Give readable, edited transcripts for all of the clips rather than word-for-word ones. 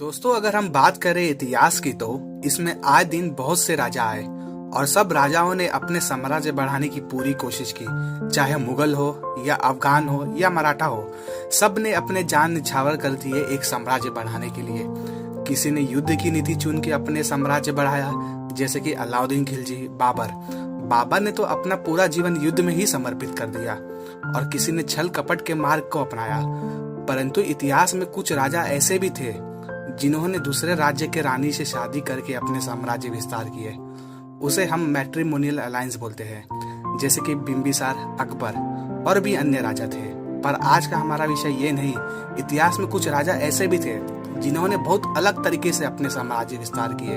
दोस्तों, अगर हम बात करें इतिहास की तो इसमें आए दिन बहुत से राजा आए और सब राजाओं ने अपने साम्राज्य बढ़ाने की पूरी कोशिश की। चाहे मुगल हो या अफगान हो या मराठा हो, सब ने अपने जान निछावर कर दिए एक साम्राज्य बढ़ाने के लिए। किसी ने युद्ध की नीति चुन के अपने साम्राज्य बढ़ाया, जैसे कि अलाउद्दीन खिलजी, बाबर ने तो अपना पूरा जीवन युद्ध में ही समर्पित कर दिया। और किसी ने छल कपट के मार्ग को अपनाया। परंतु इतिहास में कुछ राजा ऐसे भी थे जिन्होंने दूसरे राज्य के रानी से शादी करके अपने साम्राज्य विस्तार किए। उसे हम मैट्रिमोनियल अलायंस बोलते हैं, जैसे कि बिंबिसार, अकबर और भी अन्य राजा थे। पर आज का हमारा विषय ये नहीं। इतिहास में कुछ राजा ऐसे भी थे जिन्होंने बहुत अलग तरीके से अपने साम्राज्य विस्तार किए।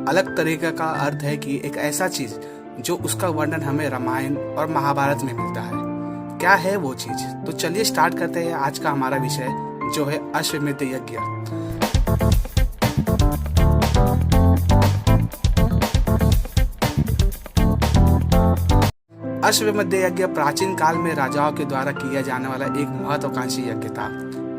अलग तरीके का अर्थ है कि एक ऐसा चीज जो उसका वर्णन हमें रामायण और महाभारत में मिलता है। क्या है वो चीज? तो चलिए स्टार्ट करते हैं आज का हमारा विषय, जो है अश्वमेध यज्ञ। अश्वमेध यज्ञ प्राचीन काल में राजाओं के द्वारा किया जाने वाला एक महत्वाकांक्षी यज्ञ था,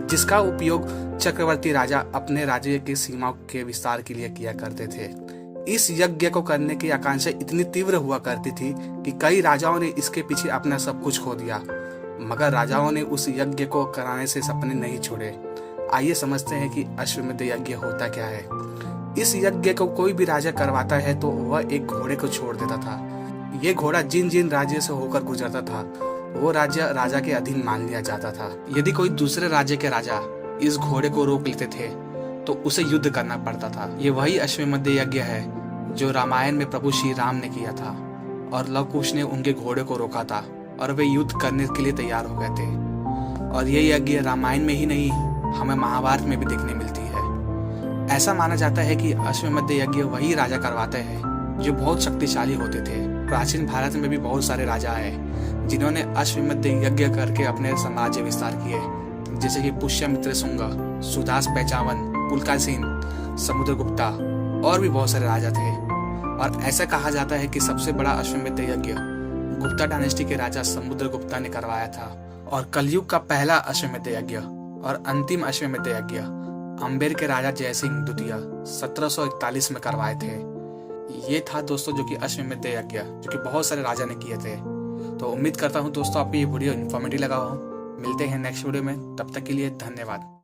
जिसका उपयोग चक्रवर्ती राजा अपने राज्य की सीमाओं के विस्तार के लिए किया करते थे। इस यज्ञ को करने की आकांक्षा इतनी तीव्र हुआ करती थी कि कई राजाओं ने इसके पीछे अपना सब कुछ खो दिया, मगर राजाओं ने उस यज्ञ को कराने से सपने नहीं छोड़े। आइए समझते हैं कि अश्वमेध यज्ञ होता क्या है। इस यज्ञ को कोई भी राजा करवाता है तो वह एक घोड़े को छोड़ देता था। ये घोड़ा जिन जिन राज्य से होकर गुजरता था, वो राज्य राजा के अधीन मान लिया जाता था। यदि कोई दूसरे राज्य के राजा इस घोड़े को रोक लेते थे तो उसे युद्ध करना पड़ता था। ये वही अश्वमेध यज्ञ है जो रामायण में प्रभु श्री राम ने किया था, और लव कुश ने उनके घोड़े को रोका था और वे युद्ध करने के लिए तैयार हो गए थे। और ये यज्ञ रामायण में ही नहीं, हमें महाभारत में भी देखने मिलती है। ऐसा माना जाता है कि अश्वमेध यज्ञ वही राजा करवाते हैं जो बहुत शक्तिशाली होते थे। प्राचीन भारत में भी बहुत सारे राजा आए जिन्होंने अश्वमेध यज्ञ करके अपने साम्राज्य विस्तार किए, जैसे कि पुष्यमित्र शुंग, सुदास पैचावन, पुलकासिन, समुद्रगुप्ता और भी बहुत सारे राजा थे। और ऐसा कहा जाता है कि सबसे बड़ा अश्वमेध यज्ञ गुप्ता डायनेस्टी के राजा समुद्रगुप्ता ने करवाया था। और कलयुग का पहला अश्वमेध यज्ञ और अंतिम अश्वमेध यज्ञ अम्बेर के राजा जयसिंह द्वितीय 1741 में करवाए थे। ये था दोस्तों जो कि अश्वमेध यज्ञ, जो कि बहुत सारे राजा ने किए थे। तो उम्मीद करता हूँ दोस्तों आपको ये वीडियो इन्फॉर्मेटिव लगा हो। मिलते हैं नेक्स्ट वीडियो में, तब तक के लिए धन्यवाद।